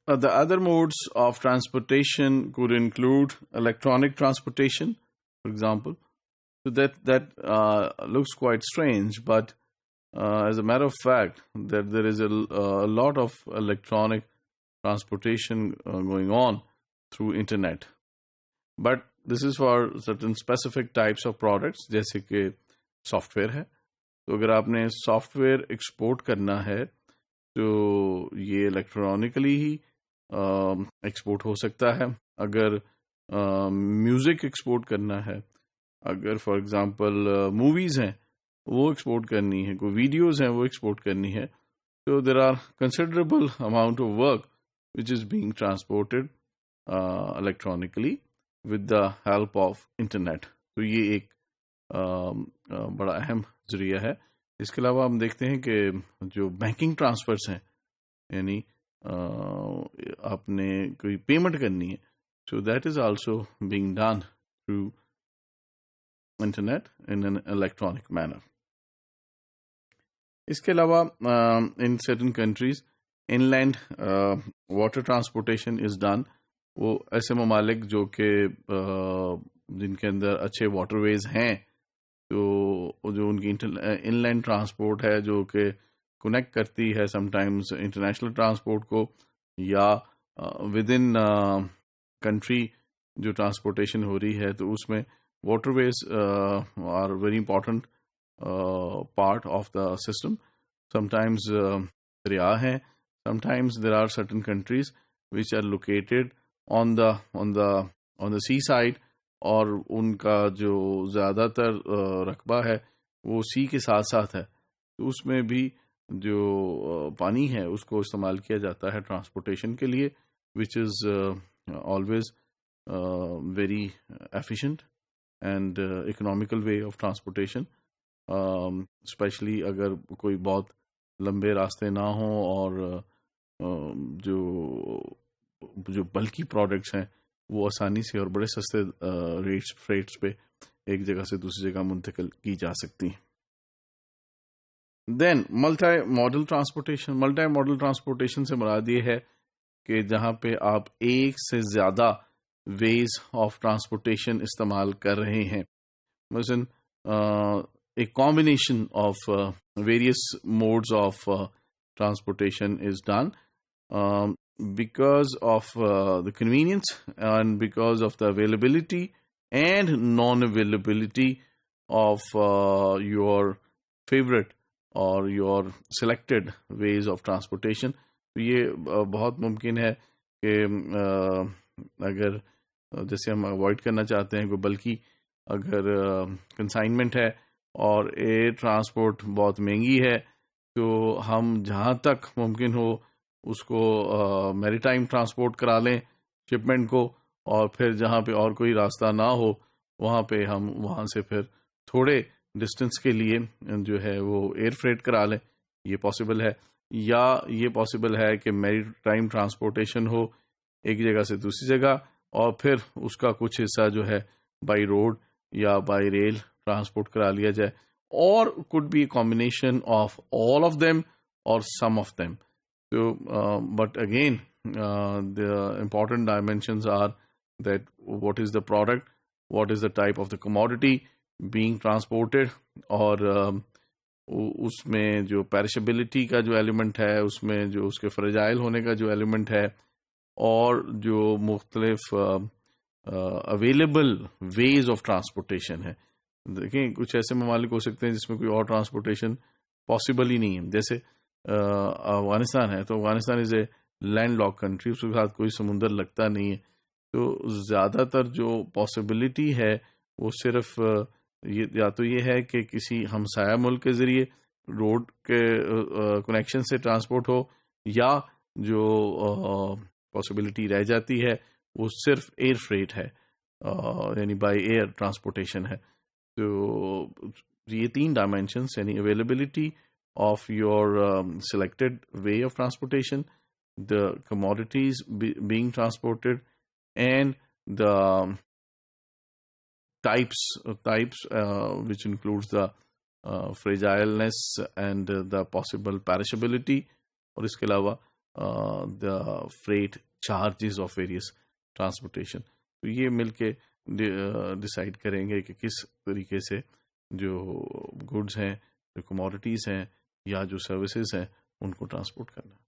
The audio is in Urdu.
The other modes of transportation could include electronic transportation, for example. So that looks quite strange, but as a matter of fact, that there is a lot of electronic transportation going on through internet. But this is for certain specific types of products, جیسے کہ سافٹ ویئر ہے. تو اگر آپ نے سافٹ ویئر ایکسپورٹ کرنا ہے تو یہ الیکٹرانکلی ہی ایکسپورٹ ہو سکتا ہے. اگر میوزک ایکسپورٹ کرنا ہے، اگر فار ایگزامپل موویز ہیں وہ ایکسپورٹ کرنی ہے، کوئی ویڈیوز ہیں وہ ایکسپورٹ کرنی ہے، تو there are considerable amount of work which is being transported electronically with the help of internet. تو یہ ایک بڑا اہم ذریعہ ہے. اس کے علاوہ ہم دیکھتے ہیں کہ جو بینکنگ ٹرانسفرز ہیں، یعنی آپ نے کوئی پیمنٹ کرنی ہے، so that is also being done through internet in an electronic manner. اس کے علاوہ in certain countries inland water transportation is done. وہ ایسے ممالک جو کہ جن کے اندر اچھے واٹر ویز ہیں، تو جو ان کی ان لینڈ ٹرانسپورٹ ہے جو کہ کنیکٹ کرتی ہے سم ٹائمز انٹرنیشنل ٹرانسپورٹ کو، یا ود ان کنٹری جو ٹرانسپورٹیشن ہو رہی ہے، تو اس میں waterways are very important part of the system. Sometimes دریا ہیں، sometimes there are certain countries which are located on the seaside، اور ان کا جو زیادہ تر رقبہ ہے وہ سی کے ساتھ ساتھ ہے، تو اس میں بھی جو پانی ہے اس کو استعمال کیا جاتا ہے ٹرانسپورٹیشن کے لیے، which is always very efficient and economical way of transportation, especially اگر کوئی بہت لمبے راستے نہ ہوں اور جو بلکی پروڈکٹس ہیں وہ آسانی سے اور بڑے سستے ریٹس پہ ایک جگہ سے دوسری جگہ منتقل کی جا سکتی ہیں. دین ملٹی ماڈل ٹرانسپورٹیشن سے مراد یہ ہے کہ جہاں پہ آپ ایک سے زیادہ ویز آف ٹرانسپورٹیشن استعمال کر رہے ہیں. مثلاً a combination of various modes of transportation is done because of the convenience and because of the availability and non-availability of your favorite or your selected ways of transportation. تو یہ بہت ممکن ہے کہ اگر جیسے ہم اوائڈ کرنا چاہتے ہیں کوئی بلکہ اگر کنسائنمنٹ ہے اور ایئر ٹرانسپورٹ بہت مہنگی ہے، تو ہم جہاں تک ممکن ہو اس کو میری ٹائم ٹرانسپورٹ کرا لیں شپمنٹ کو، اور پھر جہاں پہ اور کوئی راستہ نہ ہو وہاں پہ ہم وہاں سے پھر تھوڑے ڈسٹینس کے لیے جو ہے وہ ایئر فریٹ کرا لیں. یہ پاسبل ہے. یا یہ پاسبل ہے کہ میری ٹائم ٹرانسپورٹیشن ہو ایک جگہ سے دوسری جگہ، اور پھر اس کا کچھ حصہ جو ہے بائی روڈ یا بائی ریل ٹرانسپورٹ کرا لیا جائے، اور could be a combination of all of them or some of them. So but again the important dimensions are that what is the product, what is the type of the commodity being transported، اور اس میں جو پیرشبلٹی کا جو ایلیمنٹ ہے، اس میں جو اس کے فریجائل ہونے کا جو ایلیمنٹ ہے، اور جو مختلف اویلیبل ویز آف ٹرانسپورٹیشن ہے. دیکھیں کچھ ایسے ممالک ہو سکتے ہیں جس میں کوئی اور ٹرانسپورٹیشن پاسبل ہی نہیں ہے، جیسے افغانستان ہے، تو افغانستان از اے لینڈ لاک کنٹری، اس کے ساتھ کوئی سمندر لگتا نہیں ہے. تو زیادہ تر جو پاسبلٹی ہے وہ صرف یا تو یہ ہے کہ کسی ہمسایہ ملک کے ذریعے روڈ کے کنیکشن سے ٹرانسپورٹ ہو، یا جو پاسبلٹی رہ جاتی ہے وہ صرف ایئر فریٹ ہے، یعنی بائی ایئر ٹرانسپورٹیشن ہے. تو یہ تین ڈائمینشنس یعنی availability of your selected way of transportation, the commodities being transported, and the types which includes the fragileness and the possible perishability. اور اس کے علاوہ the freight charges of various transportation. تو یہ مل کے ڈیسائیڈ کریں گے کہ کس طریقے سے جو گڈز ہیں، جو کموڈٹیز ہیں یا جو سروسز ہیں ان کو ٹرانسپورٹ کرنا ہے.